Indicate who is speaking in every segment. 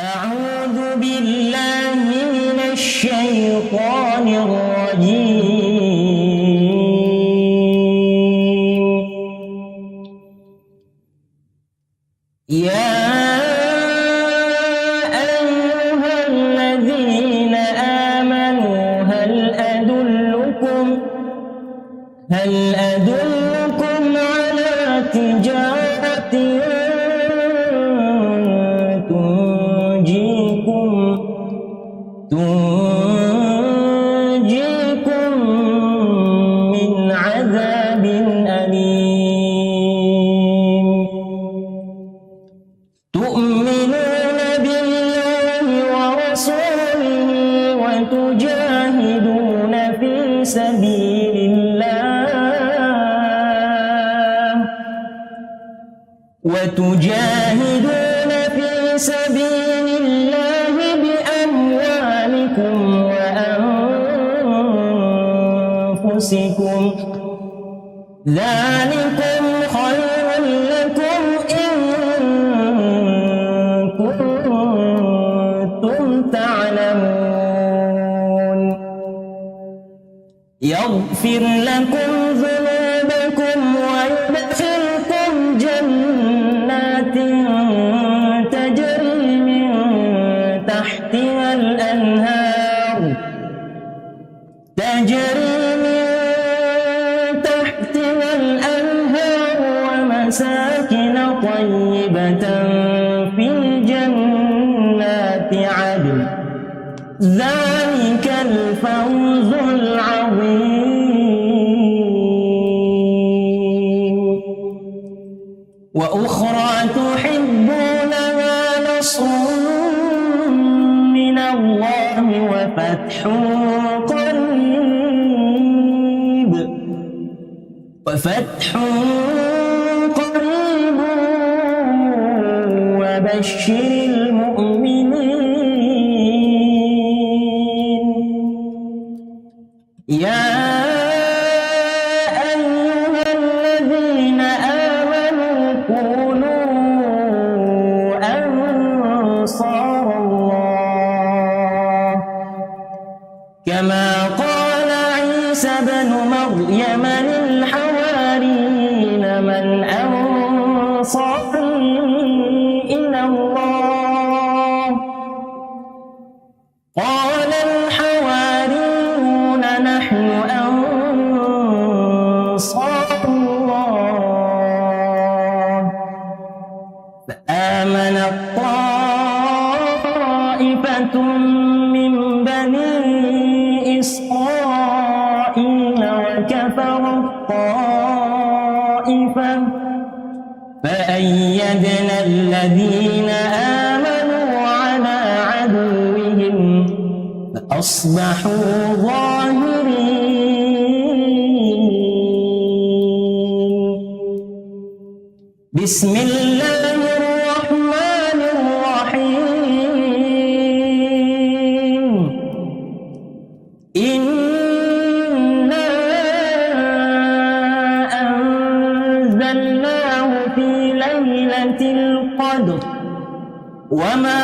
Speaker 1: أعوذ بالله من الشيطان الرجيم. يا أيها الذين آمنوا هل أدلكم على تجارة تنجيكم من عذاب أليم. تؤمنون بالله ورسوله وتجاهدون في سبيل الله بأموالكم وأنفسكم، ذلكم خير لكم إن كنتم تعلمون. يغفر لكم ذنوبكم ويدخلكم جنات تجري من تحتها الأنهار ومساكن طيبة في جنات عدن، ذلك الفوز العظيم. وأخرى تحبونها نصر من الله وفتح قريب وبشر المؤمنين. يا أيها الذين آمنوا كونوا أنصار الله كما قال عيسى بن مريم للحواريين من أنصاري إلى الله؟ قال الحواريون نحن أنصار الله. فآمنت طائفة من بني إسرائيل وكفرت طائفة فأيدنا الذين آمنوا على عدوهم فأصبحوا ظاهرين. بسم الله الرحمن الرحيم. إنا أنزلناه في ليلة القدر وما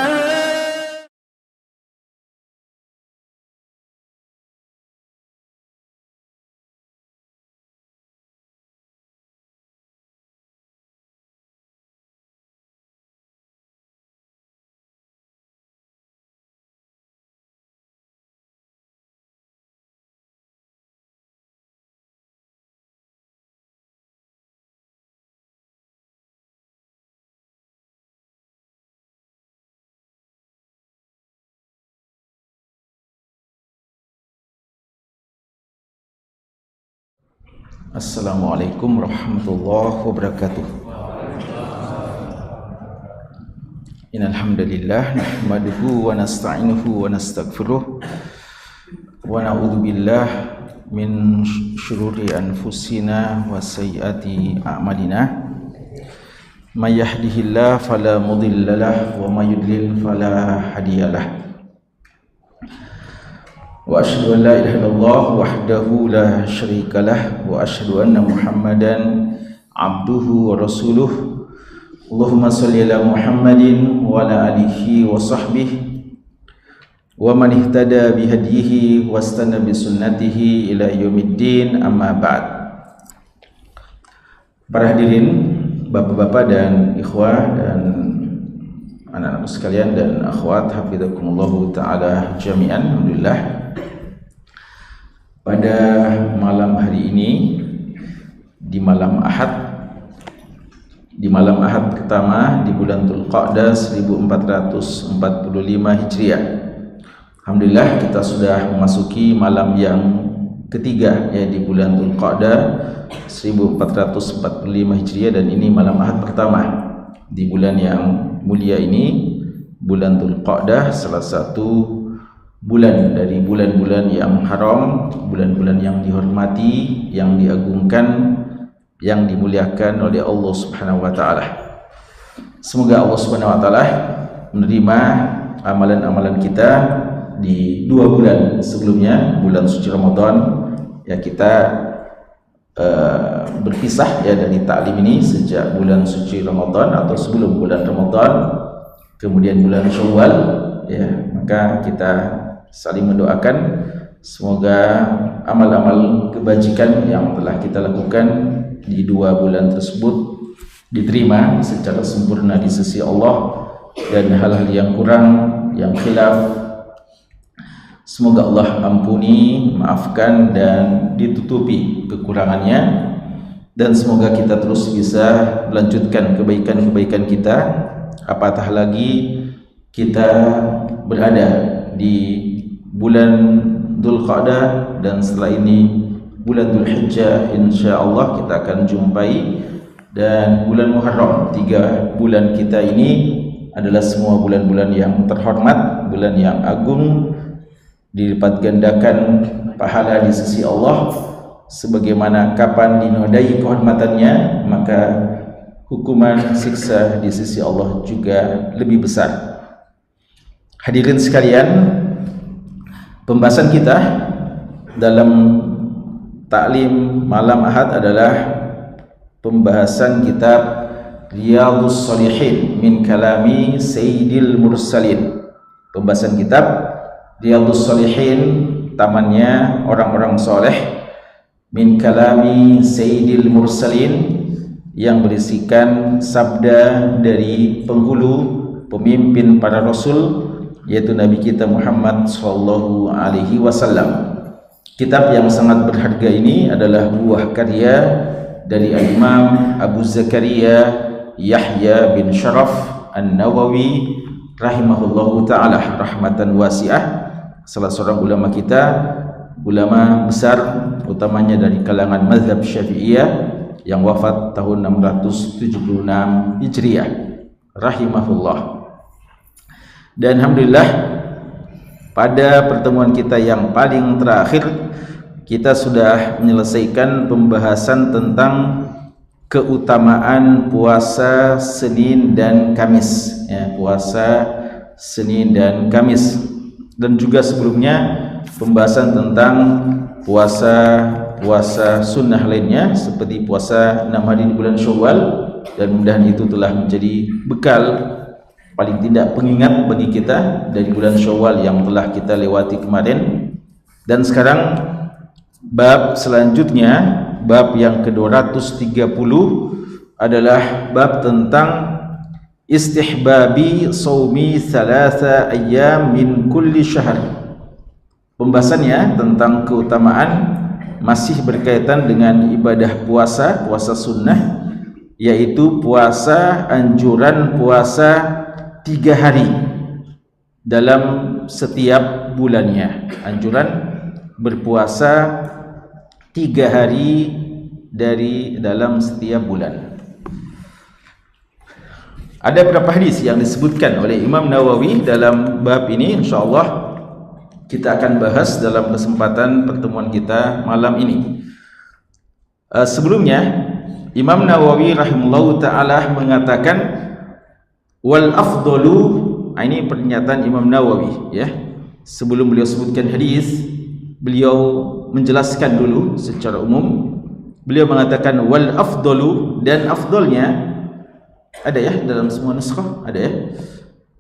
Speaker 2: Assalamualaikum warahmatullahi wabarakatuh. Innal hamdalillah nahmaduhu wa nasta'inuhu wa nastaghfiruh wa na'udzu billahi min syururi anfusina wa sayyiati a'malina. May yahdihillahu fala mudilla lahu wa may yudlil fala hadiyalah. Wa asyhadu an la ilaha illallah wahdahu la syarikalah wa asyhadu anna Muhammadan abduhu wa rasuluh Allahumma sholli ala Muhammadin wa ala alihi wa sahbihi wa man ihtada bihadihi wastana bisunnatihi ila yaumiddin, amma ba'd. Para hadirin, bapak-bapak dan ikhwah dan anak-anak sekalian dan akhwat, hafizakumullahu ta'ala jami'an. Alhamdulillah, pada malam hari ini, di malam Ahad pertama di bulan Dzulqa'dah 1445 Hijriah. Alhamdulillah, kita sudah memasuki malam yang ketiga ya di bulan Dzulqa'dah 1445 Hijriah, dan ini malam Ahad pertama di bulan yang mulia ini, bulan Dzulqa'dah, salah satu bulan dari bulan-bulan yang haram, bulan-bulan yang dihormati, yang diagungkan, yang dimuliakan oleh Allah Subhanahu wa taala. Semoga Allah Subhanahu wa taala menerima amalan-amalan kita di 2 bulan sebelumnya, bulan suci Ramadan. Ya, kita berpisah ya dari taklim ini sejak bulan suci Ramadan atau sebelum bulan Ramadan, kemudian bulan Syawal ya, maka kita saling mendoakan semoga amal-amal kebajikan yang telah kita lakukan di 2 bulan tersebut diterima secara sempurna di sisi Allah, dan hal-hal yang kurang, yang khilaf, semoga Allah ampuni, maafkan, dan ditutupi kekurangannya, dan semoga kita terus bisa melanjutkan kebaikan-kebaikan kita, apatah lagi kita berada di bulan Dzulqa'dah dan setelah ini bulan Dzulhijjah, insyaallah kita akan jumpai, dan bulan Muharram. 3 bulan kita ini adalah semua bulan-bulan yang terhormat, bulan yang agung, dilipat gandakan pahala di sisi Allah, sebagaimana kapan dinodai kehormatannya, maka hukuman siksa di sisi Allah juga lebih besar. Hadirin sekalian, pembahasan kita dalam taklim malam Ahad adalah pembahasan kitab Riyadhus Shalihin min kalami Sayyidil Mursalin. Pembahasan kitab Riyadhus Shalihin, tamannya orang-orang soleh, min kalami Sayyidil Mursalin, yang berisikan sabda dari penghulu pemimpin para rasul, yaitu Nabi kita Muhammad sallallahu alaihi wasallam. Kitab yang sangat berharga ini adalah buah karya dari Imam Abu Zakaria Yahya bin Sharaf An-Nawawi rahimahullahu ta'ala rahmatan wasi'ah, salah seorang ulama kita, ulama besar, utamanya dari kalangan mazhab Syafi'iyah, yang wafat tahun 676 Hijriah rahimahullah. Dan alhamdulillah, pada pertemuan kita yang paling terakhir, kita sudah menyelesaikan pembahasan tentang keutamaan puasa Senin dan Kamis ya, puasa Senin dan Kamis, dan juga sebelumnya pembahasan tentang puasa sunnah lainnya seperti puasa 6 hari di bulan Syawal, dan mudah-mudahan itu telah menjadi bekal, paling tidak pengingat bagi kita dari bulan Syawal yang telah kita lewati kemarin. Dan sekarang bab selanjutnya, bab yang ke-230 adalah bab tentang istihbabi saumi 3 ayyam min kulli syahr. Pembahasannya tentang keutamaan masih berkaitan dengan ibadah puasa sunnah, yaitu puasa anjuran puasa 3 hari dalam setiap bulannya, anjuran berpuasa 3 hari dari dalam setiap bulan. Ada beberapa hadis yang disebutkan oleh Imam Nawawi dalam bab ini, insyaallah kita akan bahas dalam kesempatan pertemuan kita malam ini. Sebelumnya Imam Nawawi rahimahullahu ta'ala mengatakan wal afdalu, ini pernyataan Imam Nawawi ya. Sebelum beliau sebutkan hadis, beliau menjelaskan dulu secara umum. Beliau mengatakan wal afdalu, dan afdalnya Ada ya dalam semua nuskah, ada ya.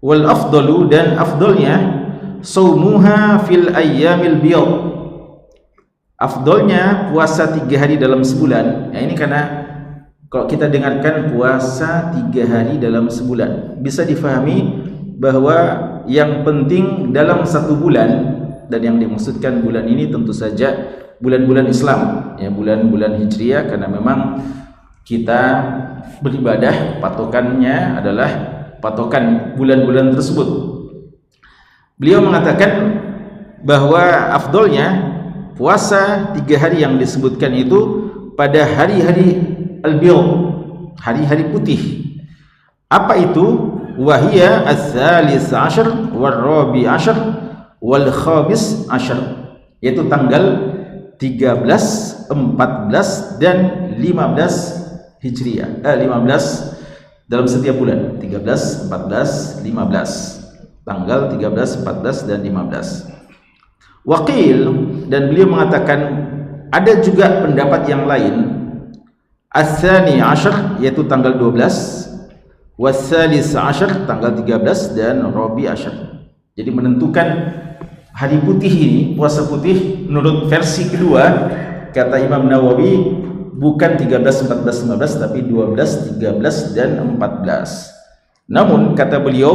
Speaker 2: Wal afdalu, dan afdalnya saumuha fil ayyamil biyad. Afdalnya puasa 3 hari dalam sebulan. Ya, ini karena kalau kita dengarkan puasa 3 hari dalam sebulan, bisa difahami bahwa yang penting dalam 1 bulan, dan yang dimaksudkan bulan ini tentu saja bulan-bulan Islam, ya, bulan-bulan Hijriah, karena memang kita beribadah patokannya adalah patokan bulan-bulan tersebut. Beliau mengatakan bahwa afdolnya puasa 3 hari yang disebutkan itu pada hari-hari al-biyad, hari-hari putih. Apa itu? Wahia ats-tsalits asyar war-rabi' asyar wal-khamis asyar, yaitu tanggal 13, 14 dan 15 Hijriah. 15 dalam setiap bulan, 13, 14, 15. Tanggal 13, 14 dan 15. Waqil, dan beliau mengatakan ada juga pendapat yang lain, ats-tsani asyar, yaitu tanggal 12, was-tsalis asyar, tanggal 13, dan rabi' asyar. Jadi menentukan hari putih ini, puasa putih menurut versi kedua kata Imam Nawawi bukan 13, 14, 15 tapi 12, 13 dan 14. Namun kata beliau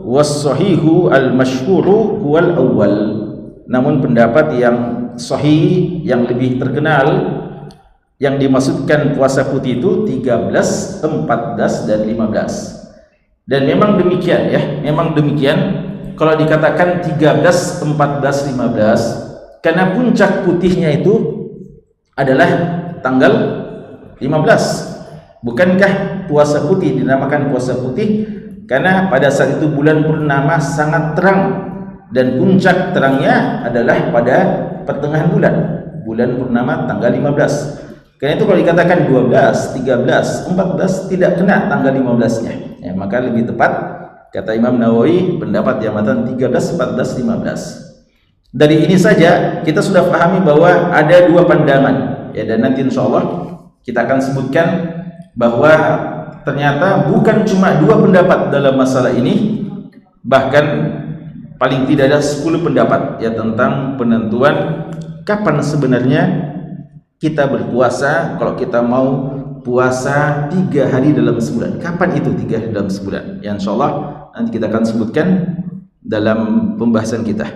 Speaker 2: was-sahihu al-masyhuru huwal awwal. Namun pendapat yang sahih, yang lebih terkenal, yang dimaksudkan puasa putih itu 13, 14 dan 15. Dan memang demikian ya, memang demikian kalau dikatakan 13, 14, 15, karena puncak putihnya itu adalah tanggal 15. Bukankah puasa putih dinamakan puasa putih karena pada saat itu bulan purnama sangat terang, dan puncak terangnya adalah pada pertengahan bulan purnama tanggal 15. Karena itu kalau dikatakan 12, 13, 14 tidak kena tanggal 15-nya. Ya, maka lebih tepat kata Imam Nawawi pendapat yang mengatakan 13, 14, 15. Dari ini saja kita sudah pahami bahwa ada 2 pandangan. Ya, dan nanti insyaallah kita akan sebutkan bahwa ternyata bukan cuma 2 pendapat dalam masalah ini, bahkan paling tidak ada 10 pendapat ya tentang penentuan kapan sebenarnya kita berpuasa. Kalau kita mau puasa 3 hari dalam sebulan, kapan itu 3 hari dalam sebulan? Ya insyaallah nanti kita akan sebutkan dalam pembahasan kita.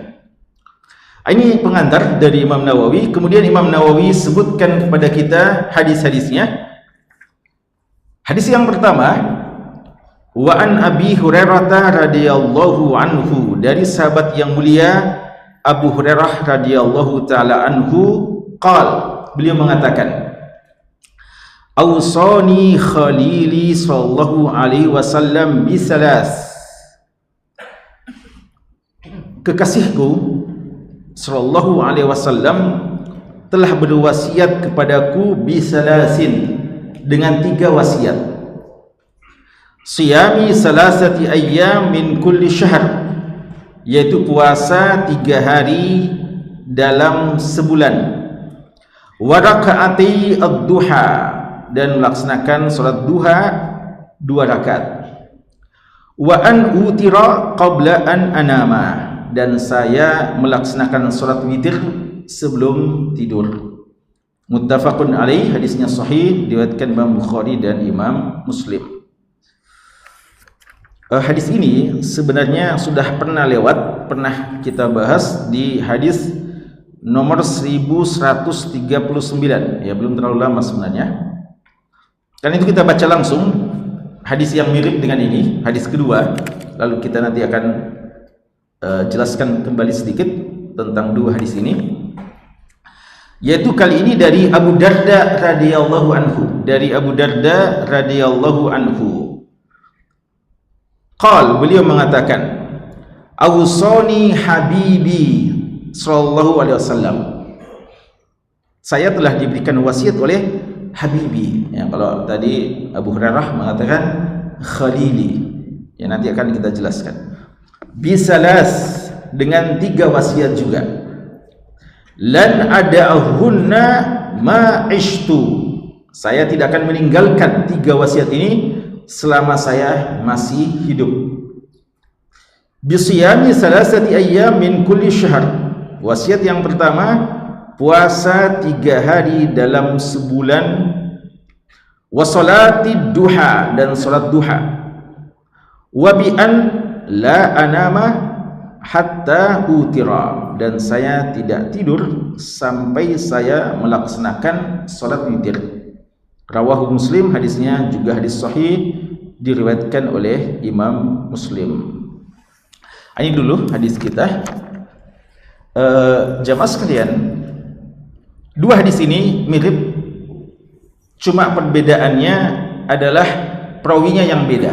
Speaker 2: Ini pengantar dari Imam Nawawi. Kemudian Imam Nawawi sebutkan kepada kita hadis-hadisnya. Hadis yang pertama, wa an Abi Hurairah radhiyallahu anhu, dari sahabat yang mulia Abu Hurairah radhiyallahu taala anhu, beliau mengatakan, awsani khalili sallallahu alaihi wasallam bisalas, kekasihku sallallahu alaihi wasallam telah berwasiat kepadaku bisalasin, dengan 3 wasiat. Siyami salasati ayyam min kulli syahr, yaitu puasa 3 hari dalam sebulan. Wa raka'ati ad-duha, dan melaksanakan salat duha 2 rakaat. Wa an utira qabla an anama, dan saya melaksanakan salat witir sebelum tidur. Muttafaqun alaih, hadisnya sahih, diriwayatkan Imam Bukhari dan Imam Muslim. Hadis ini sebenarnya sudah pernah lewat, pernah kita bahas di hadis nomor 1139. Ya, belum terlalu lama sebenarnya. Karena itu kita baca langsung hadis yang mirip dengan ini, hadis kedua. Lalu kita nanti akan jelaskan kembali sedikit tentang 2 hadis ini. Yaitu kali ini dari Abu Darda radhiyallahu anhu, dari Abu Darda radhiyallahu anhu. Beliau mengatakan, awsani habibi sallallahu alaihi wasallam, saya telah diberikan wasiat oleh habibi. Ya, kalau tadi Abu Hurairah mengatakan khalili, ya nanti akan kita jelaskan. Bisalas, dengan 3 wasiat juga. Lan ada'ahunna ma ishtu, saya tidak akan meninggalkan 3 wasiat ini selama saya masih hidup. Bisiyami salasati ayyam min kulli syahr. Wasiat yang pertama, puasa 3 hari dalam sebulan. Wa salati duha, dan salat duha. Wa bi an la anama hatta utira, dan saya tidak tidur sampai saya melaksanakan salat witir. Rawahu Muslim, hadisnya juga hadis sahih, diriwayatkan oleh Imam Muslim. Ini dulu hadis kita. Jamaah sekalian, 2 hadis ini mirip, cuma perbedaannya adalah perawinya yang beda.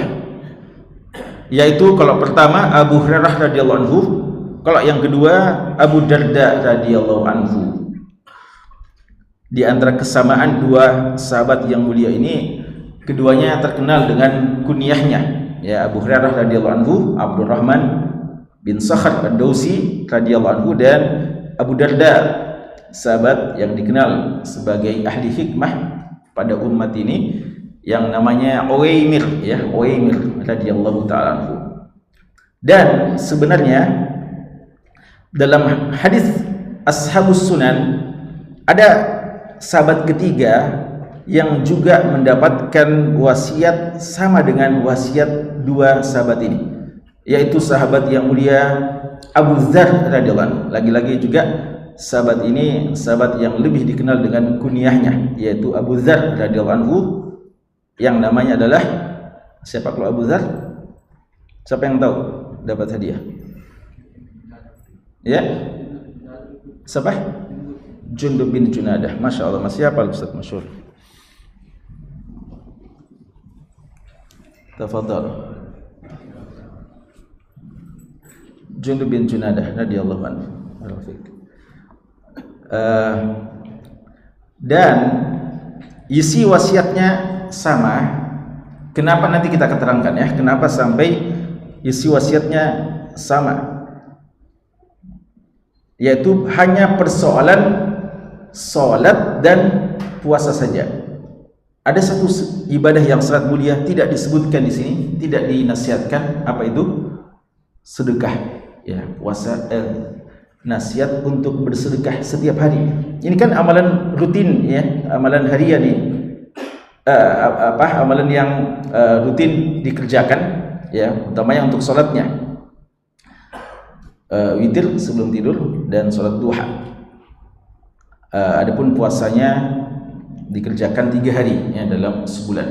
Speaker 2: Yaitu kalau pertama Abu Hurairah radhiyallahu anhu, kalau yang kedua Abu Darda radhiyallahu anhu. Di antara kesamaan 2 sahabat yang mulia ini, keduanya terkenal dengan kunyahnya, ya, Abu Hurairah radhiyallahu anhu, Abdurrahman bin Sakhar ad-Dausi radhiyallahu anhu, dan Abu Darda, sahabat yang dikenal sebagai ahli hikmah pada umat ini, yang namanya Uwaimir, ya, Uwaimir radhiyallahu ta'ala anhu. Dan sebenarnya dalam hadis Ashabus Sunan ada sahabat ketiga yang juga mendapatkan wasiat sama dengan wasiat 2 sahabat ini, yaitu sahabat yang mulia Abu Dzar radhiyallahu anhu. Lagi-lagi juga sahabat ini sahabat yang lebih dikenal dengan kunyahnya, yaitu Abu Dzar radhiyallahu anhu, yang namanya adalah siapa kalau Abu Dzar? Siapa yang tahu dapat hadiah? Ya? Siapa? Jundub bin Junadah. Masya Allah, masih hafal Ustaz masyhur. Tafadhal. Jundub bin Junadah radhiyallahu anhu. Dan isi wasiatnya sama. Kenapa nanti kita keterangkan, ya, kenapa sampai isi wasiatnya sama, yaitu hanya persoalan salat dan puasa saja. Ada satu ibadah yang sangat mulia tidak disebutkan di sini, tidak dinasihatkan, apa itu? Sedekah, ya, puasa, nasihat untuk bersedekah setiap hari. Ini kan amalan rutin, ya, amalan harian nih. Amalan yang rutin dikerjakan, ya, utamanya untuk salatnya, witir sebelum tidur dan salat duha. Adapun puasanya dikerjakan 3 hari, ya, dalam sebulan.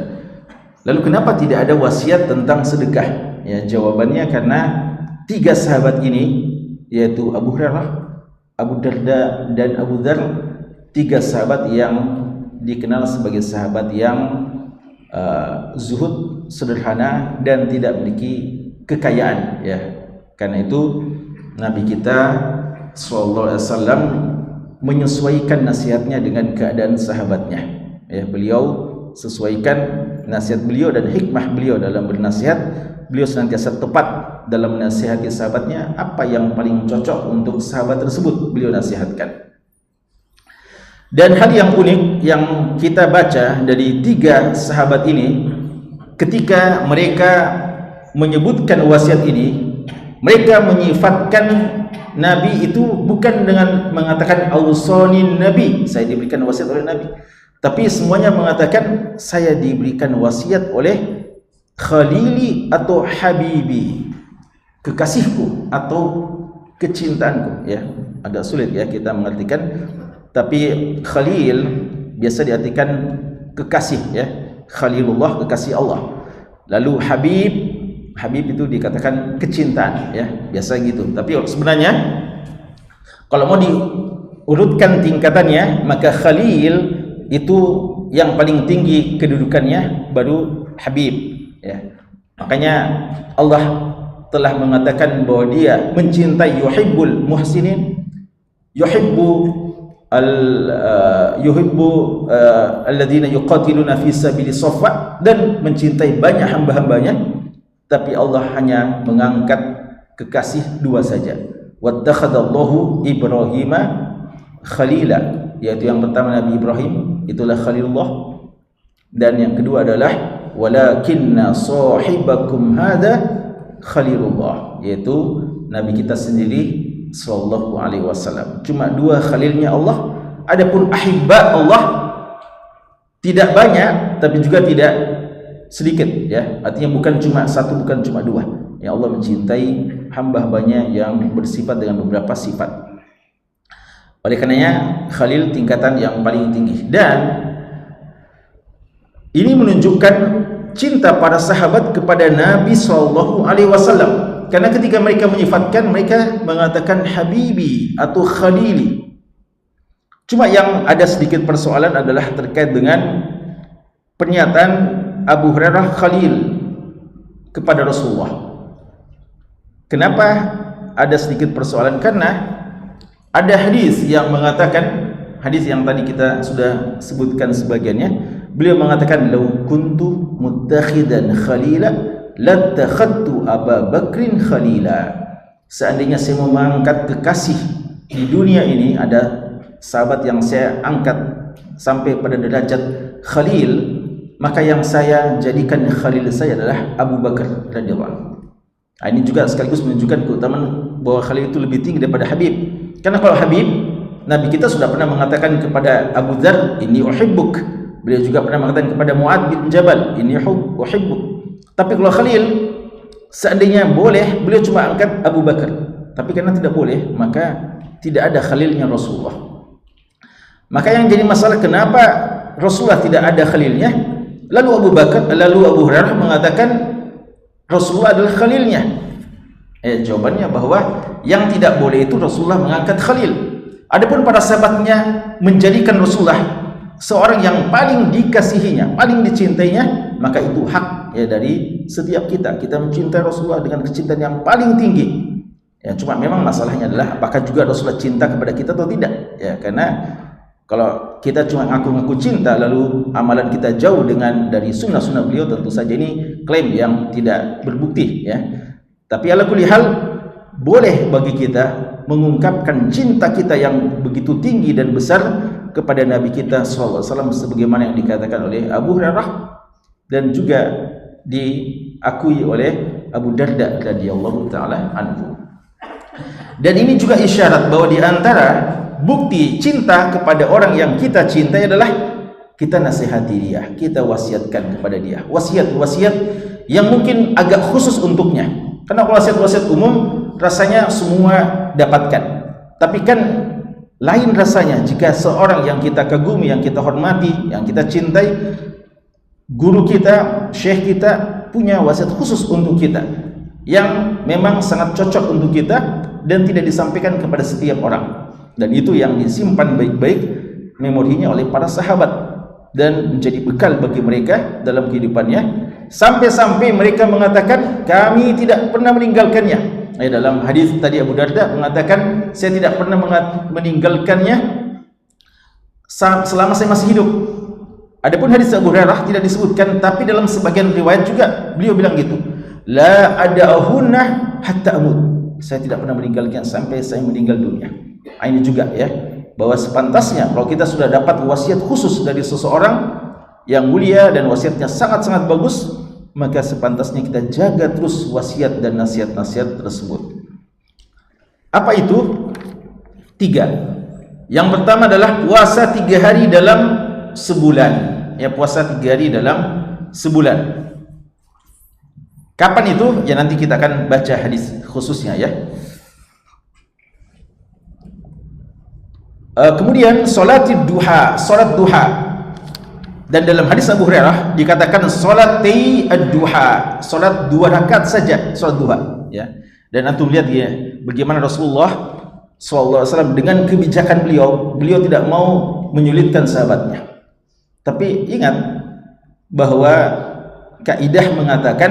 Speaker 2: Lalu kenapa tidak ada wasiat tentang sedekah? Ya, jawabannya karena 3 sahabat ini, yaitu Abu Hurairah, Abu Darda, dan Abu Dzar, 3 sahabat yang dikenal sebagai sahabat yang zuhud, sederhana, dan tidak memiliki kekayaan, ya. Karena itu Nabi kita sallallahu alaihi wasallam menyesuaikan nasihatnya dengan keadaan sahabatnya, ya. Beliau sesuaikan nasihat beliau dan hikmah beliau dalam bernasihat. Beliau senantiasa tepat dalam menasihati sahabatnya. Apa yang paling cocok untuk sahabat tersebut beliau nasihatkan. Dan hal yang unik yang kita baca dari 3 sahabat ini, ketika mereka menyebutkan wasiat ini, mereka menyifatkan Nabi itu bukan dengan mengatakan ausonin Nabi, saya diberikan wasiat oleh Nabi, tapi semuanya mengatakan saya diberikan wasiat oleh Khalili atau Habibi, kekasihku atau kecintaanku, ya. Agak sulit, ya, kita mengartikan, tapi Khalil biasa diartikan kekasih, ya. Khalilullah, kekasih Allah. Lalu Habib itu dikatakan kecintaan, ya, biasa gitu. Tapi sebenarnya kalau mau diurutkan tingkatannya, maka Khalil itu yang paling tinggi kedudukannya, baru Habib, ya. Makanya Allah telah mengatakan bahwa Dia mencintai yuhibbul muhsinin, yuhibbu alladzina yuqatiluna fi sabili saffa, dan mencintai banyak hamba-hambanya. Tapi Allah hanya mengangkat kekasih 2 saja. Wattakhadallahu Ibrahima khalila, yaitu yang pertama Nabi Ibrahim, itulah Khalilullah, dan yang kedua adalah walakinna sahibakum hadha khalilullah, yaitu Nabi kita sendiri sallallahu alaihi wasallam. Cuma dua khalilnya Allah. Adapun ahibba Allah tidak banyak tapi juga tidak sedikit, ya. Artinya bukan cuma satu, bukan cuma dua. Ya, Allah mencintai hamba-hambanya yang bersifat dengan beberapa sifat. Oleh karenanya khalil tingkatan yang paling tinggi, dan ini menunjukkan cinta para sahabat kepada Nabi sallallahu alaihi wasallam. Karena ketika mereka menyifatkan, mereka mengatakan habibi atau khalili. Cuma yang ada sedikit persoalan adalah terkait dengan pernyataan Abu Hurairah khalil kepada Rasulullah. Kenapa ada sedikit persoalan? Karena ada hadis yang mengatakan, hadis yang tadi kita sudah sebutkan sebagiannya, beliau mengatakan law kuntu muttakhidan khalila lattakhadtu Aba Bakrin khalila. Seandainya saya mau mengangkat kekasih di dunia ini, ada sahabat yang saya angkat sampai pada derajat khalil, maka yang saya jadikan khalil saya adalah Abu Bakar radhiyallahu anhu. Ini juga sekaligus menunjukkan keutamaan bahwa khalil itu lebih tinggi daripada habib. Karena kalau habib, Nabi kita sudah pernah mengatakan kepada Abu Dzar, inni uhibbuk. Beliau juga pernah mengatakan kepada Mu'adz bin Jabal, inni uhibbuk. Tapi kalau khalil, seandainya boleh, beliau cuma angkat Abu Bakar. Tapi karena tidak boleh, maka tidak ada khalilnya Rasulullah. Maka yang jadi masalah, kenapa Rasulullah tidak ada khalilnya? Lalu Abu Hurairah mengatakan Rasulullah adalah khalilnya. Jawabannya bahwa yang tidak boleh itu Rasulullah mengangkat khalil. Adapun para sahabatnya menjadikan Rasulullah seorang yang paling dikasihinya, paling dicintainya, maka itu hak ya dari setiap kita. Kita mencintai Rasulullah dengan kecintaan yang paling tinggi. Ya, cuma memang masalahnya adalah apakah juga Rasulullah cinta kepada kita atau tidak. Ya, karena kalau kita cuma ngaku-ngaku cinta lalu amalan kita jauh dengan dari sunnah-sunnah beliau, tentu saja ini klaim yang tidak berbukti, ya. Tapi ala kulli hal, boleh bagi kita mengungkapkan cinta kita yang begitu tinggi dan besar kepada Nabi kita sallallahu alaihi wasallam, sebagaimana yang dikatakan oleh Abu Hurairah dan juga diakui oleh Abu Darda radhiyallahu taala anhu. Dan ini juga isyarat bahwa di antara bukti cinta kepada orang yang kita cintai adalah kita nasihati dia, kita wasiatkan kepada dia. Wasiat yang mungkin agak khusus untuknya. Karena wasiat-wasiat umum rasanya semua dapatkan. Tapi kan lain rasanya jika seorang yang kita kagumi, yang kita hormati, yang kita cintai, guru kita, syekh kita punya wasiat khusus untuk kita yang memang sangat cocok untuk kita dan tidak disampaikan kepada setiap orang. Dan itu yang disimpan baik-baik memorinya oleh para sahabat dan menjadi bekal bagi mereka dalam kehidupannya, sampai-sampai mereka mengatakan kami tidak pernah meninggalkannya. Dalam hadis tadi Abu Darda mengatakan saya tidak pernah meninggalkannya selama saya masih hidup. Adapun hadis Abu Hurairah tidak disebutkan, tapi dalam sebagian riwayat juga beliau bilang gitu, la ada'ahunna hatta amut. Saya tidak pernah meninggalkan sampai saya meninggal dunia. Ini juga ya, bahwa sepantasnya kalau kita sudah dapat wasiat khusus dari seseorang yang mulia dan wasiatnya sangat-sangat bagus, maka sepantasnya kita jaga terus wasiat dan nasihat-nasihat tersebut. Apa itu? 3. Yang pertama adalah puasa 3 hari dalam sebulan. Ya, puasa 3 hari dalam sebulan. Kapan itu? Ya nanti kita akan baca hadis khususnya ya. Kemudian salat duha. Dan dalam hadis Abu Hurairah dikatakan salat ad-duha, salat 2 rakaat saja, salat duha ya. Dan antum lihat ya bagaimana Rasulullah sallallahu alaihi wasallam dengan kebijakan beliau tidak mau menyulitkan sahabatnya. Tapi ingat bahwa kaidah mengatakan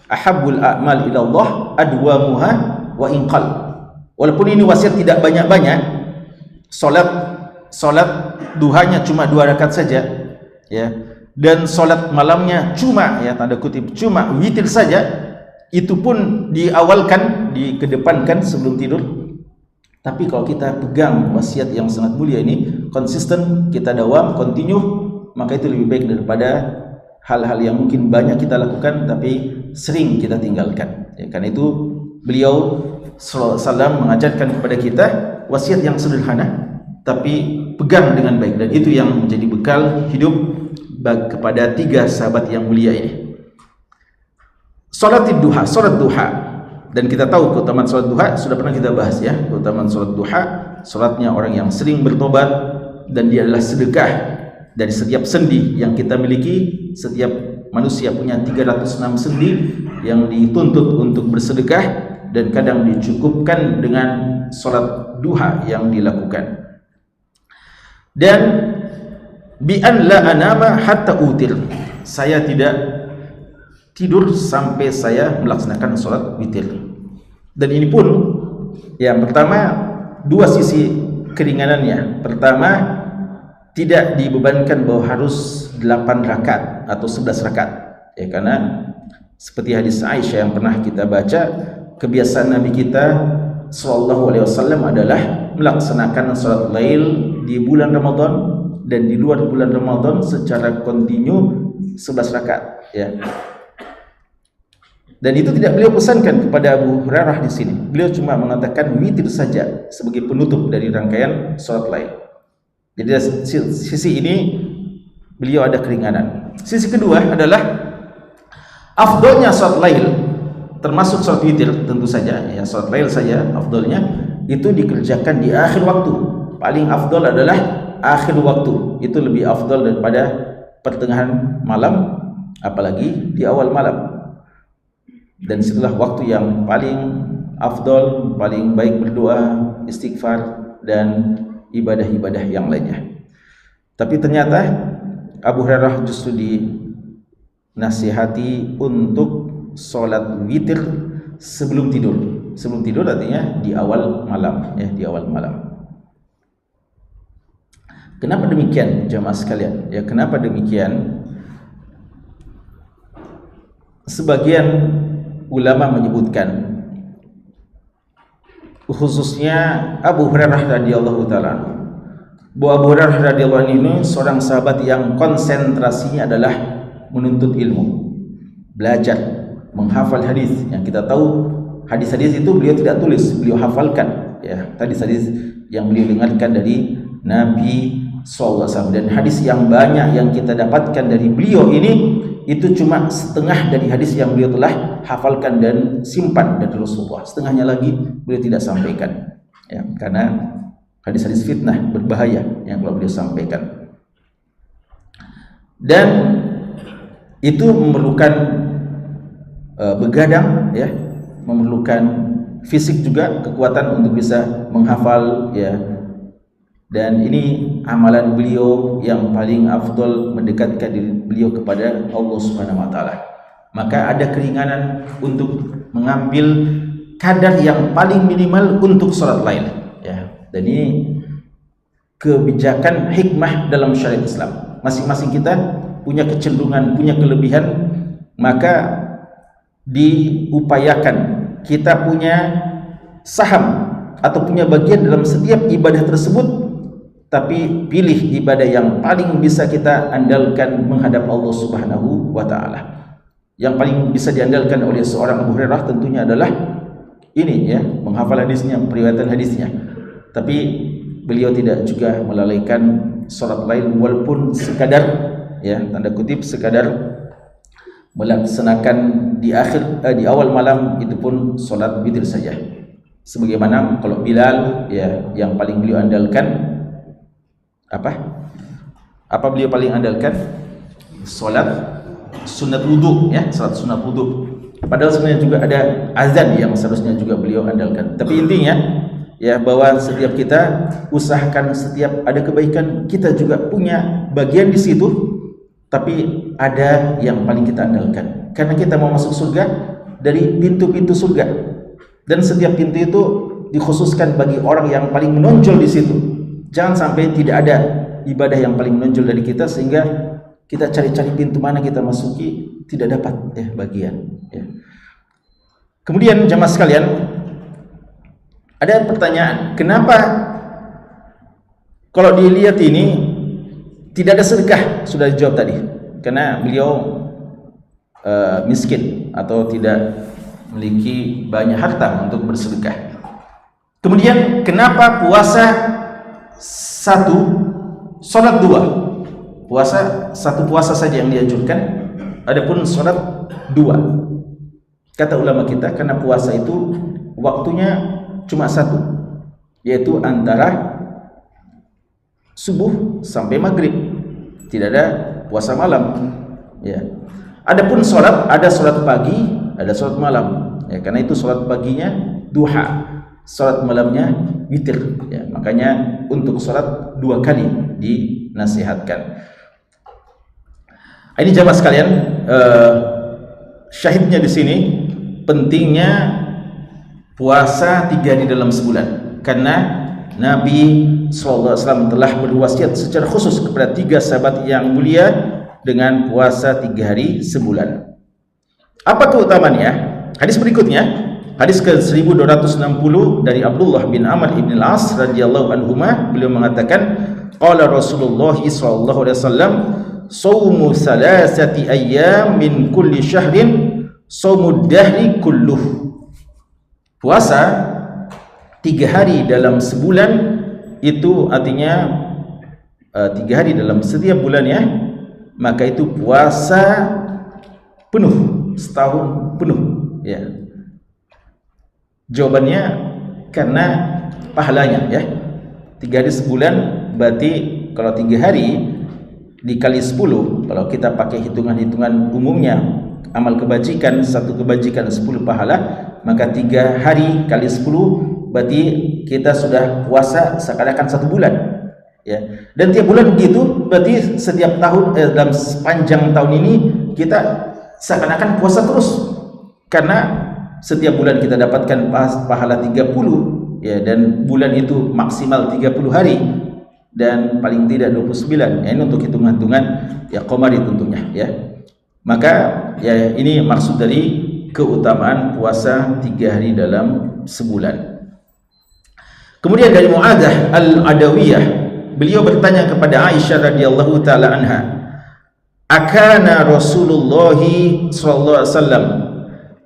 Speaker 2: ahabbul a'mal ila Allah adwamuha wa inqal. Walaupun ini wasiat tidak banyak-banyak, salat duhanya cuma 2 rakaat saja ya, dan salat malamnya cuma ya tanda kutip cuma witir saja, itu pun diawalkan, dikedepankan sebelum tidur. Tapi kalau kita pegang wasiat yang sangat mulia ini, konsisten, kita dawam, continue, maka itu lebih baik daripada hal-hal yang mungkin banyak kita lakukan tapi sering kita tinggalkan. Ya, karena itu beliau sallallahu alaihi wasallam mengajarkan kepada kita wasiat yang sederhana tapi pegang dengan baik, dan itu yang menjadi bekal hidup kepada 3 sahabat yang mulia ini. Salat duha, dan kita tahu keutamaan salat duha sudah pernah kita bahas ya. Keutamaan salat duha, salatnya orang yang sering bertobat, dan dia adalah sedekah dari setiap sendi yang kita miliki. Setiap manusia punya 306 sendi yang dituntut untuk bersedekah, dan kadang dicukupkan dengan salat duha yang dilakukan. Dan bi an la anama hatta utir, saya tidak tidur sampai saya melaksanakan salat witir. Dan ini pun yang pertama 2 sisi keringanannya. Pertama, tidak dibebankan bahwa harus 8 rakaat atau 11 rakaat ya, karena seperti hadis Aisyah yang pernah kita baca, kebiasaan Nabi kita sallallahu alaihi wasallam adalah melaksanakan salat lail di bulan Ramadan dan di luar bulan Ramadan secara kontinu 11 rakaat ya. Dan itu tidak beliau pesankan kepada Abu Hurairah di sini. Beliau cuma mengatakan witir saja sebagai penutup dari rangkaian salat lail. Jadi dari sisi ini beliau ada keringanan. Sisi kedua adalah afdolnya salat lail, termasuk salat witir tentu saja ya. Salat lail saja afdolnya itu dikerjakan di akhir waktu. Paling afdol adalah akhir waktu. Itu lebih afdol daripada pertengahan malam, apalagi di awal malam. Dan setelah waktu yang paling afdol, paling baik berdoa, istighfar, dan ibadah-ibadah yang lainnya. Tapi ternyata Abu Hurairah justru dinasihati untuk sholat witir sebelum tidur. Sebelum tidur artinya di awal malam ya, di awal malam. Kenapa demikian jamaah sekalian? Ya, kenapa demikian? Sebagian ulama menyebutkan, khususnya Abu Hurairah radhiyallahu taala, bahwa Abu Hurairah radhiyallahu anhu ini seorang sahabat yang konsentrasinya adalah menuntut ilmu, belajar, menghafal hadis. Yang kita tahu hadis-hadis itu beliau tidak tulis, beliau hafalkan ya, hadis-hadis yang beliau dengarkan dari Nabi SAW. Dan hadis yang banyak yang kita dapatkan dari beliau ini itu cuma setengah dari hadis yang beliau telah hafalkan dan simpan dari Rasulullah. Setengahnya lagi beliau tidak sampaikan ya, karena hadis-hadis fitnah berbahaya yang beliau sampaikan. Dan itu memerlukan begadang ya, memerlukan fisik juga, kekuatan untuk bisa menghafal ya. Dan ini amalan beliau yang paling afdol, mendekatkan diri beliau kepada Allah Subhanahu wa taala. Maka ada keringanan untuk mengambil kadar yang paling minimal untuk salat lail ya. Dan ini kebijakan hikmah dalam syariat Islam. Masing-masing kita punya kecenderungan, punya kelebihan, maka diupayakan kita punya saham atau punya bagian dalam setiap ibadah tersebut. Tapi pilih ibadah yang paling bisa kita andalkan menghadap Allah Subhanahu wa taala. Yang paling bisa diandalkan oleh seorang Abu Hurairah tentunya adalah ini ya, menghafal hadisnya, periwayatan hadisnya. Tapi beliau tidak juga melalaikan salat lail, walaupun sekadar ya, tanda kutip sekadar melaksanakan di awal malam, itu pun salat witir saja. Sebagaimana kalau Bilal ya, yang paling beliau andalkan apa beliau paling andalkan? Salat sunat wudu ya, salat sunat wudu. Padahal sebenarnya juga ada azan yang seharusnya juga beliau andalkan. Tapi intinya ya, bahwa setiap kita usahakan setiap ada kebaikan kita juga punya bagian di situ, tapi ada yang paling kita andalkan. Karena kita mau masuk surga dari pintu-pintu surga, dan setiap pintu itu dikhususkan bagi orang yang paling menonjol di situ. Jangan sampai tidak ada ibadah yang paling menonjol dari kita sehingga kita cari-cari pintu mana kita masuki tidak dapat ya bagian ya. Kemudian jamaah sekalian, ada pertanyaan, kenapa kalau dilihat ini tidak ada sedekah? Sudah dijawab tadi, karena beliau miskin atau tidak memiliki banyak harta untuk bersedekah. Kemudian kenapa puasa satu, sholat dua? Puasa satu, puasa saja yang dianjurkan, adapun sholat dua. Kata ulama kita, karena puasa itu waktunya cuma satu, yaitu antara subuh sampai maghrib, tidak ada puasa malam. Ya. Adapun sholat, ada sholat pagi, ada sholat malam. Ya, karena itu sholat paginya duha, sholat malamnya witir. Ya, makanya untuk sholat 2 kali dinasihatkan. Ini jamaah sekalian, syahidnya di sini pentingnya puasa 3 hari dalam sebulan, karena Nabi SAW telah berwasiat secara khusus kepada 3 sahabat yang mulia dengan puasa 3 hari sebulan. Apa keutamaannya? Hadis berikutnya, hadis ke-1260 dari Abdullah bin Amr ibn al-As radhiyallahu anhuma, beliau mengatakan, qala Rasulullah sallallahu alaihi wasallam, "Shaumu salasati ayyam min kulli syahrin, shaumud dahri kulluh." Puasa 3 hari dalam sebulan itu artinya 3 hari dalam setiap bulan, ya, maka itu puasa penuh, setahun penuh, ya. Jawabannya karena pahalanya, ya. 3 hari sebulan berarti kalau 3 hari dikali 10, kalau kita pakai hitungan-hitungan umumnya, amal kebajikan, satu kebajikan 10 pahala, maka 3 hari kali 10 berarti kita sudah puasa seakan-akan 1 bulan, ya. Dan tiap bulan begitu, berarti setiap tahun dalam sepanjang tahun ini kita seakan-akan puasa terus, karena setiap bulan kita dapatkan pahala 30, ya, dan bulan itu maksimal 30 hari dan paling tidak 29, ya. Ini untuk hitungan-hitungan ya qamari tentunya, ya. Maka ya ini maksud dari keutamaan puasa 3 hari dalam sebulan. Kemudian dari Mu'adzah al-Adawiyah, beliau bertanya kepada Aisyah radhiyallahu taala anha, akana Rasulullah sallallahu alaihi wasallam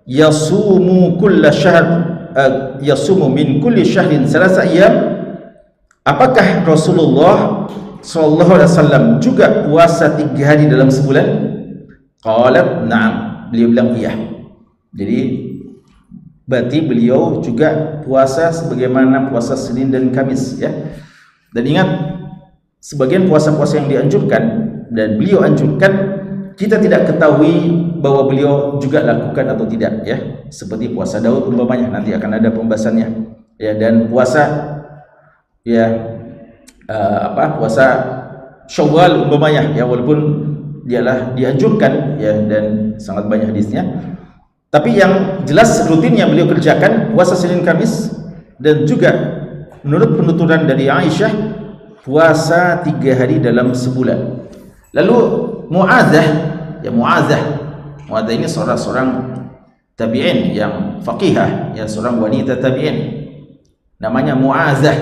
Speaker 2: yasumu kulla syahr, yasumu min kulli syahrin 3 ayyam? Apakah Rasulullah sallallahu alaihi wasallam juga puasa 3 hari dalam sebulan? Qalat na'am, beliau bilang iya. Jadi berarti beliau juga puasa sebagaimana puasa Senin dan Kamis, ya. Dan ingat, sebagian puasa-puasa yang dianjurkan dan beliau anjurkan, kita tidak ketahui bahwa beliau juga lakukan atau tidak, ya. Seperti puasa Daud umpamanya, nanti akan ada pembahasannya, ya. Dan puasa, ya, puasa Syawal umpamanya, ya, walaupun dialah dianjurkan, ya, dan sangat banyak hadisnya, tapi yang jelas rutin yang beliau kerjakan puasa Senin Kamis, dan juga menurut penuturan dari Aisyah puasa 3 hari dalam sebulan. Lalu Mu'adzah, ya, Mu'adzah ini seorang tabi'in yang faqihah, ya, seorang wanita tabi'in, namanya Mu'adzah.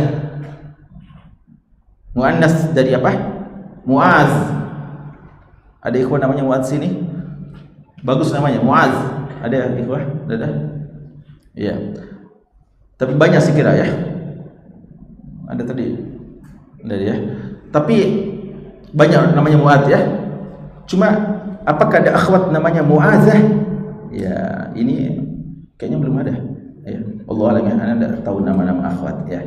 Speaker 2: Muannas dari apa? Mu'az. Ada ikhwan namanya Mu'az sini? Bagus namanya Mu'az. Ada ikhwah? Ada? Iya. Tapi banyak sih kira, ya. Ada tadi? Ada, ya. Tapi banyak namanya Mu'adz, ya. Cuma apakah ada akhwat namanya Mu'adzah? Ya, ini kayaknya belum ada. Ya. Allah alam, ya. Anda tidak tahu nama-nama akhwat, ya.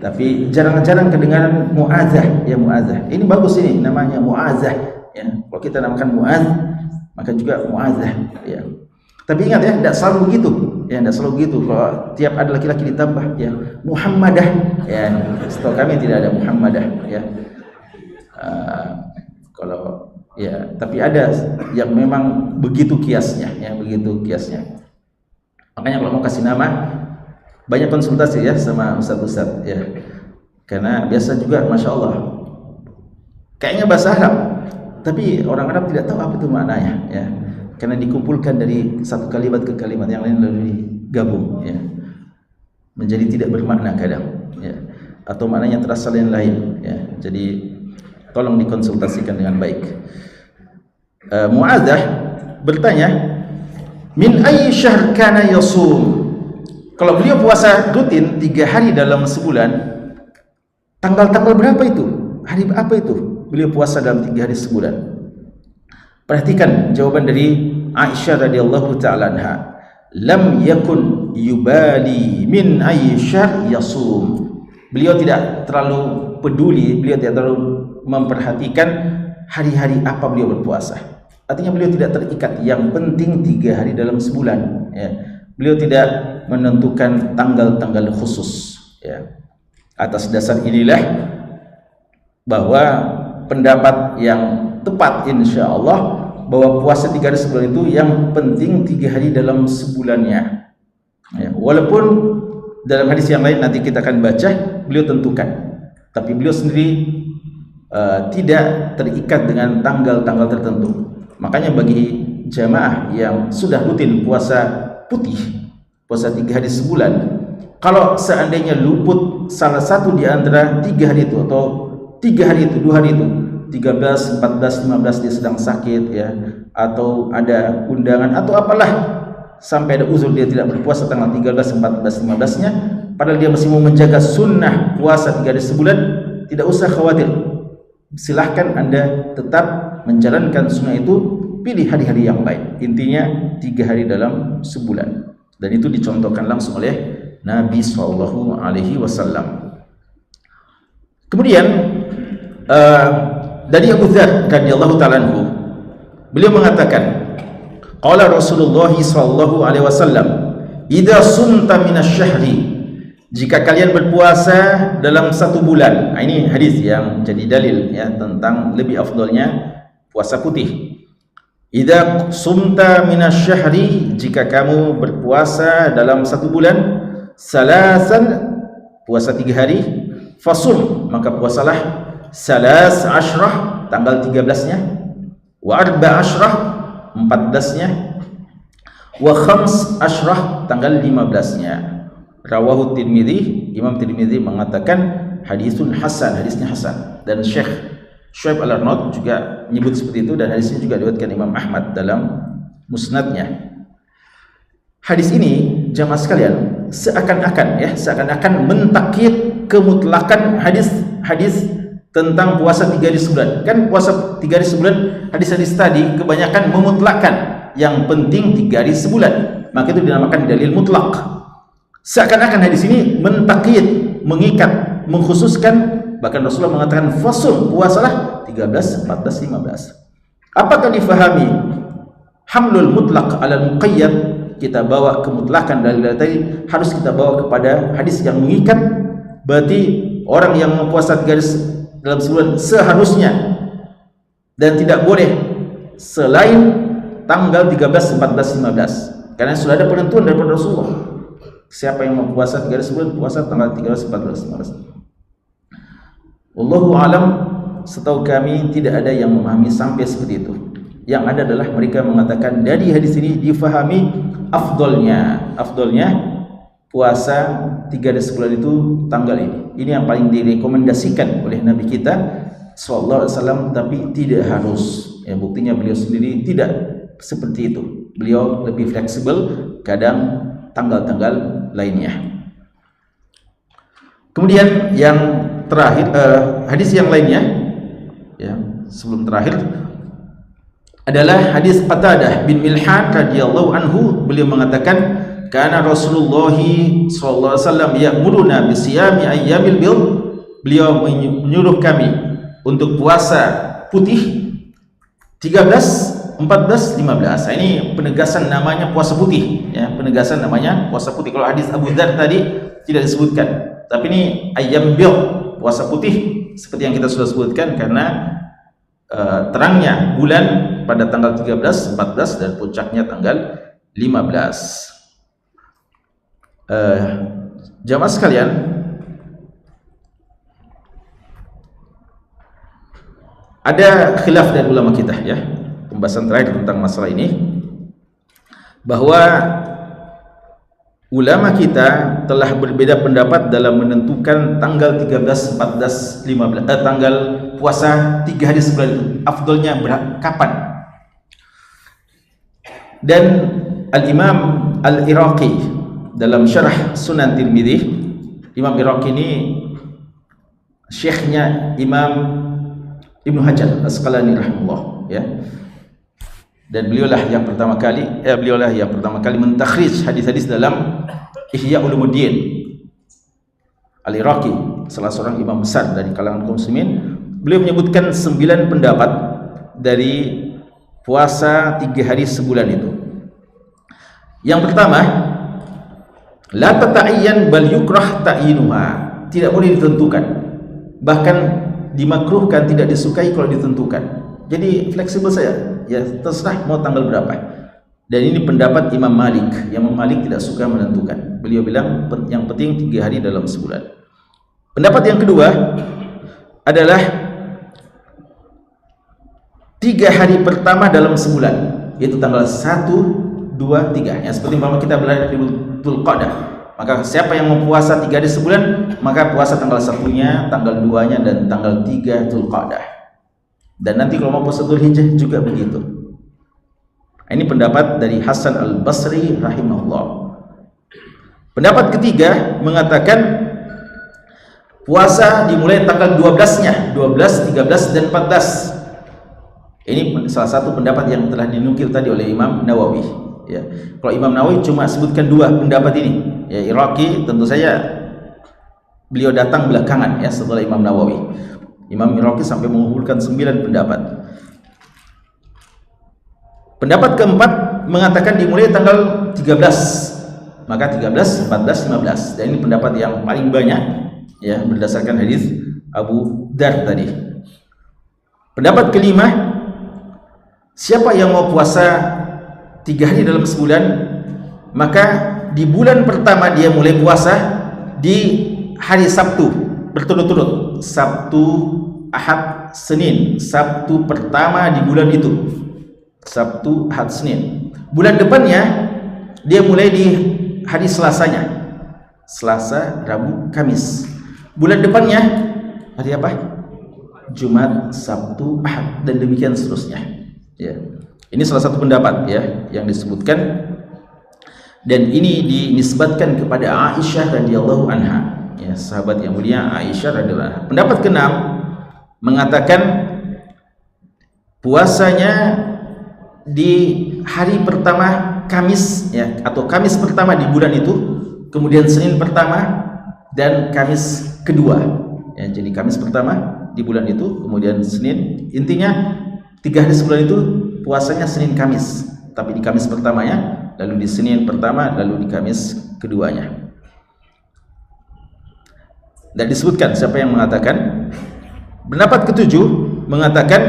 Speaker 2: Tapi jarang-jarang kedengaran Mu'adzah, ya, Mu'adzah. Ini bagus ini namanya Mu'adzah, ya. Kalau kita namakan Mu'adz, maka juga Mu'adzah, ya. Tapi ingat, ya, tidak selalu begitu, ya, tidak selalu begitu. Kalau tiap ada laki-laki ditambah, ya, Muhammadah, ya. Setahu kami tidak ada Muhammadah, ya. Kalau, ya, tapi ada yang memang begitu kiasnya, ya, begitu kiasnya. Makanya kalau mau kasih nama, banyak konsultasi, ya, sama ustaz-ustaz, ya. Karena biasa juga, masya Allah, kayaknya bahasa Arab, tapi orang Arab tidak tahu apa itu maknanya, ya. Karena dikumpulkan dari satu kalimat ke kalimat yang lain lalu digabung, ya, menjadi tidak bermakna kadang, ya, atau maknanya terasa lain, ya. Jadi tolong dikonsultasikan dengan baik. Mu'adzah bertanya, min ayyi syahr kana yasum? Kalau beliau puasa rutin 3 hari dalam sebulan, tanggal-tanggal berapa itu? Hari apa itu? Beliau puasa dalam 3 hari sebulan. Perhatikan jawaban dari Aisyah radhiyallahu taala anha. Lam yakun yubali min ayyi syahr yasum. Beliau tidak terlalu peduli, beliau tidak terlalu memperhatikan hari-hari apa beliau berpuasa. Artinya beliau tidak terikat, yang penting 3 hari dalam sebulan, ya. Beliau tidak menentukan tanggal-tanggal khusus, ya. Atas dasar inilah bahwa pendapat yang tepat insyaallah bahwa puasa 3 hari sebulan itu yang penting 3 hari dalam sebulannya, ya. Walaupun dalam hadis yang lain nanti kita akan baca, beliau tentukan, tapi beliau sendiri tidak terikat dengan tanggal-tanggal tertentu. Makanya bagi jamaah yang sudah rutin puasa putih, puasa 3 hari sebulan, kalau seandainya luput salah satu di antara 3 hari itu, atau 3 hari itu, 2 hari itu, 13, 14, 15 dia sedang sakit, ya, atau ada undangan atau apalah, sampai ada uzur dia tidak berpuasa tanggal 13, 14, 15-nya, padahal dia masih mau menjaga sunnah puasa 3 hari sebulan, tidak usah khawatir. Silahkan Anda tetap menjalankan sunnah itu, pilih hari-hari yang baik. Intinya 3 hari dalam sebulan, dan itu dicontohkan langsung oleh Nabi Sallallahu Alaihi Wasallam. Kemudian dari Abu Dzar radhiyallahu ta'ala anhu, beliau mengatakan, qala Rasulullah sallallahu alaihi wasallam, idza sumta minasy-syahri, jika kalian berpuasa dalam 1 bulan. Nah, ini hadis yang jadi dalil, ya, tentang lebih afdalnya puasa putih. Idza sumta minasy-syahri, jika kamu berpuasa dalam 1 bulan, salasan, puasa 3 hari, fasum, maka puasalah salas asyrah, tanggal 13-nya, wa arba asyrah, 14-nya, wa khams asyrah, tanggal 15-nya. Rawahu Tirmidzi, Imam Tirmidzi mengatakan hadisun hasan, hadisnya hasan, dan Syekh Syuaib Al-Arnaud juga menyebut seperti itu, dan hadisnya juga diriwayatkan Imam Ahmad dalam musnadnya. Hadis ini jamaah sekalian seakan-akan, ya, seakan-akan mentakyid kemutlakan hadis-hadis tentang puasa 3 hari sebulan. Kan puasa 3 hari sebulan, hadis-hadis tadi kebanyakan memutlakkan yang penting 3 hari sebulan, maka itu dinamakan dalil mutlak. Seakan-akan hadis ini mentakyid, mengikat, mengkhususkan, bahkan Rasulullah mengatakan fasum, puasalah 13, 14, 15. Apakah difahami hamlul mutlak alal muqayyad? Kita bawa kemutlakan dalil tadi, harus kita bawa kepada hadis yang mengikat. Berarti orang yang mempuasa 3 hari dalam sebulan seharusnya, dan tidak boleh selain tanggal 13, 14, 15, karena sudah ada penentuan daripada Rasulullah. Siapa yang mempuasa 3 hari sebulan, puasa tanggal 13, 14, 15. Wallahu alam, setahu kami tidak ada yang memahami sampai seperti itu. Yang ada adalah mereka mengatakan dari hadis ini difahami afdolnya puasa 3 hari sebulan itu tanggal ini. Ini yang paling direkomendasikan oleh Nabi kita sallallahu alaihi wasallam, tapi tidak harus. Ya, buktinya beliau sendiri tidak seperti itu. Beliau lebih fleksibel, kadang tanggal-tanggal lainnya. Kemudian yang terakhir, hadis yang lainnya, ya, sebelum terakhir adalah hadis Qatadah bin Milhan radhiyallahu anhu. Beliau mengatakan, kana Rasulullah sallallahu alaihi wasallam ya'muruna bisiyami ayyamil bid. Beliau menyuruh kami untuk puasa putih 13, 14, 15. Ini penegasan namanya puasa putih, ya, penegasan namanya puasa putih. Kalau hadis Abu Dzar tadi tidak disebutkan, tapi ini ayyam bid, puasa putih, seperti yang kita sudah sebutkan, karena terangnya bulan pada tanggal 13, 14 dan puncaknya tanggal 15. Jamaah sekalian, ada khilaf dari ulama kita, ya, pembahasan terakhir tentang masalah ini, bahwa ulama kita telah berbeda pendapat dalam menentukan tanggal 13, 14, 15, tanggal puasa 3 hari sebulan itu afdolnya kapan. Dan Al-Imam Al-Iraqi dalam syarah Sunan Tirmidzi, Imam Iraqi ini syekhnya Imam Ibnu Hajar Asqalani rahimahullah, ya. Dan beliaulah yang pertama kali mentakhrij hadis-hadis dalam Ihya Ulumuddin. Al-Iraqi, salah seorang imam besar dari kalangan kaum muslimin, beliau menyebutkan 9 pendapat dari puasa 3 hari sebulan itu. Yang pertama, la tata'ayyan bal yukrah ta'yinuha, tidak boleh ditentukan, bahkan dimakruhkan, tidak disukai kalau ditentukan. Jadi fleksibel saja, ya terserah mau tanggal berapa. Dan ini pendapat Imam Malik. Imam Malik tidak suka menentukan. Beliau bilang yang penting 3 hari dalam sebulan. Pendapat yang kedua adalah 3 hari pertama dalam sebulan, yaitu tanggal 1, 2, 3. Ya, seperti umpama kita berada di Dhul Qa'dah, maka siapa yang mempuasa 3 hari sebulan, maka puasa tanggal 1-nya, tanggal 2-nya, dan tanggal 3 Dhul Qa'dah. Dan nanti kalau mau puasa Dhul Hijjah juga begitu. Ini pendapat dari Hasan Al-Basri rahimahullah. Pendapat ketiga mengatakan puasa dimulai tanggal 12-nya, 12, 13, dan 14. Ini salah satu pendapat yang telah dinukil tadi oleh Imam Nawawi, ya. Kalau Imam Nawawi cuma sebutkan 2 pendapat ini, ya. Iraqi tentu saja beliau datang belakangan, ya, setelah Imam Nawawi. Imam Iraqi sampai mengumpulkan 9 pendapat. Pendapat keempat mengatakan dimulai tanggal 13, maka 13, 14, 15. Dan ini pendapat yang paling banyak, ya, berdasarkan hadis Abu Dar tadi. Pendapat kelima, siapa yang mau puasa 3 hari dalam sebulan, maka di bulan pertama dia mulai puasa di hari Sabtu berturut-turut, Sabtu, Ahad, Senin. Sabtu pertama di bulan itu, Sabtu, Ahad, Senin. Bulan depannya dia mulai di hari Selasanya, Selasa, Rabu, Kamis. Bulan depannya hari apa? Jumat, Sabtu, Ahad, dan demikian seterusnya, ya. Ini salah satu pendapat, ya, yang disebutkan, dan ini dinisbatkan kepada Aisyah radhiyallahu anha, ya, sahabat yang mulia Aisyah radhiyallahu anha. Pendapat keenam mengatakan puasanya di hari pertama Kamis, ya, atau Kamis pertama di bulan itu, kemudian Senin pertama dan Kamis kedua, ya. Jadi Kamis pertama di bulan itu, kemudian Senin. Intinya 3 hari sebulan itu puasanya Senin Kamis, tapi di Kamis pertamanya, lalu di Senin pertama, lalu di Kamis keduanya. Dan disebutkan siapa yang mengatakan. Pendapat ketujuh mengatakan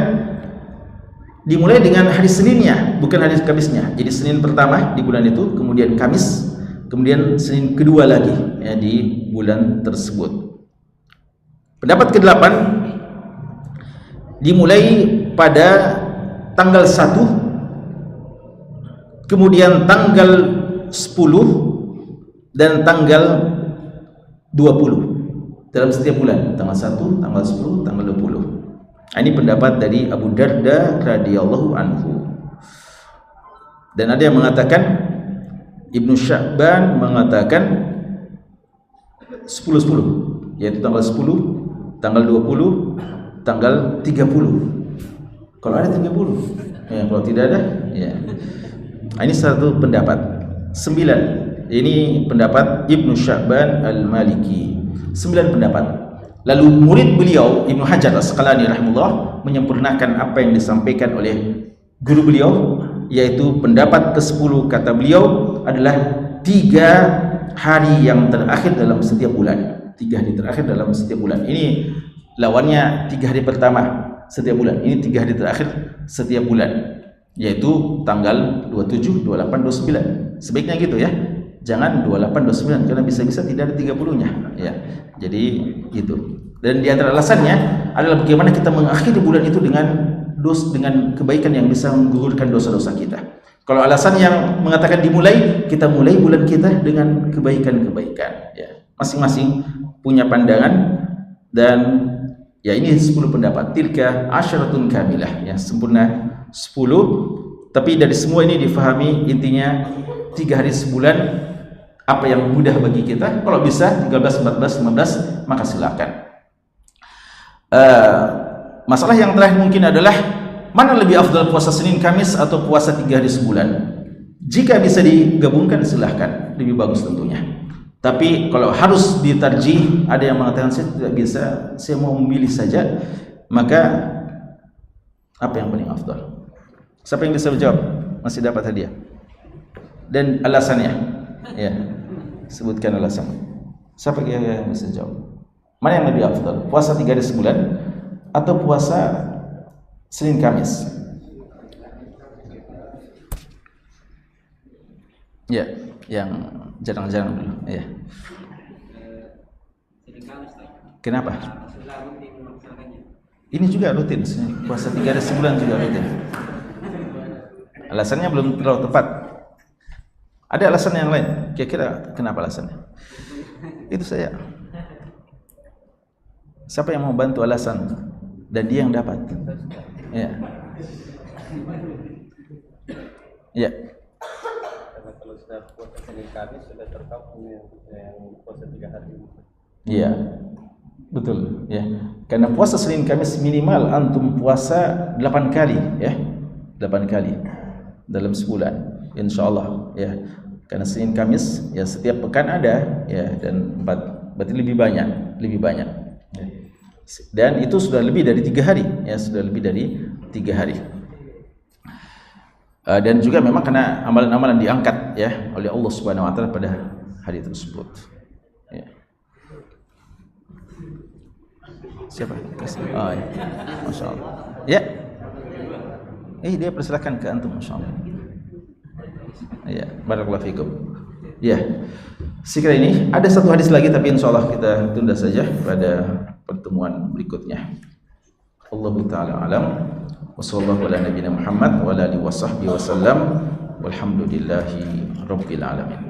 Speaker 2: dimulai dengan hari Seninnya, bukan hari Kamisnya. Jadi Senin pertama di bulan itu, kemudian Kamis, kemudian Senin kedua lagi, ya, di bulan tersebut. Pendapat ke-8 dimulai pada tanggal 1, kemudian tanggal 10 dan tanggal 20 dalam setiap bulan, tanggal 1, tanggal 10, tanggal 20. Ini pendapat dari Abu Darda radhiyallahu anhu. Dan ada yang mengatakan, Ibnu Sya'ban mengatakan 10-10, yaitu tanggal 10, tanggal 20, tanggal 30. Kalau ada 30, ya, kalau tidak ada, ya. Ini satu pendapat. 9, ini pendapat Ibnu Sya'ban Al-Maliki. 9 pendapat. Lalu murid beliau Ibnu Hajar Asqalani rahimahullah menyempurnakan apa yang disampaikan oleh guru beliau, yaitu pendapat ke-10 kata beliau adalah 3 hari yang terakhir dalam setiap bulan. 3 hari terakhir dalam setiap bulan. Ini lawannya 3 hari pertama setiap bulan. Ini 3 hari terakhir setiap bulan, yaitu tanggal 27, 28, 29. Sebaiknya gitu, ya. Jangan 28, 29, karena bisa-bisa tidak ada 30-nya, ya. Jadi gitu. Dan di antara alasannya adalah bagaimana kita mengakhiri bulan itu dengan kebaikan yang bisa menggugurkan dosa-dosa kita. Kalau alasan yang mengatakan dimulai, kita mulai bulan kita dengan kebaikan-kebaikan, ya. Masing-masing punya pandangan. Dan ya, ini 10 pendapat. Tilka asyaratun kamilah, ya, sempurna 10 Tapi dari semua ini difahami intinya 3 hari sebulan apa yang mudah bagi kita. Kalau bisa 13, 14, 15 maka silakan. Masalah yang terakhir mungkin adalah mana lebih afdal, puasa Senin Kamis atau puasa 3 hari sebulan? Jika bisa digabungkan silahkan, lebih bagus tentunya. Tapi kalau harus ditarjih, ada yang mengatakan saya tidak bisa, saya mau memilih saja, maka apa yang paling afdal? Siapa yang bisa menjawab? Masih dapat hadiah. Dan alasannya, ya, sebutkan alasan. Siapa yang bisa jawab? Mana yang lebih afdal? Puasa 3 hari sebulan atau puasa Senin Kamis? Ya, yang jarang-jarang dulu. Ya. Kenapa? Ini juga rutin, puasa 3 hari sebulan juga rutin. Alasannya belum terlalu tepat. Ada alasan yang lain? Kira-kira kenapa alasannya? Itu saya. Siapa yang mau bantu alasan dan dia yang dapat? Ya. Ya.
Speaker 3: Karena kalau sudah puasa Senin Kamis sudah terkabul yang puasa 3 hari.
Speaker 2: Iya, betul. Ya, karena puasa Senin Kamis minimal antum puasa 8 kali, ya, 8 kali dalam sebulan, insyaallah. Ya, karena Senin Kamis ya setiap pekan ada, ya, dan 4, berarti lebih banyak, Ya. Dan itu sudah lebih dari 3 hari, ya, sudah lebih dari 3 hari. Dan juga memang karena amalan-amalan diangkat, ya, oleh Allah Subhanahu Wa Taala pada hari tersebut. Ya. Siapa? Oh, ya. Masya Allah. Ya. Dia persilakan ke antum, Masya Allah. Ya, barakallahu fikum. Ya. Sekira ini ada satu hadis lagi, tapi insya Allah kita tunda saja pada pertemuan berikutnya. Allahu ta'ala alam. Wassallallahu ala nabiyina Muhammad wa ala alihi wasahbihi wasallam. Walhamdulillahi rabbil alamin.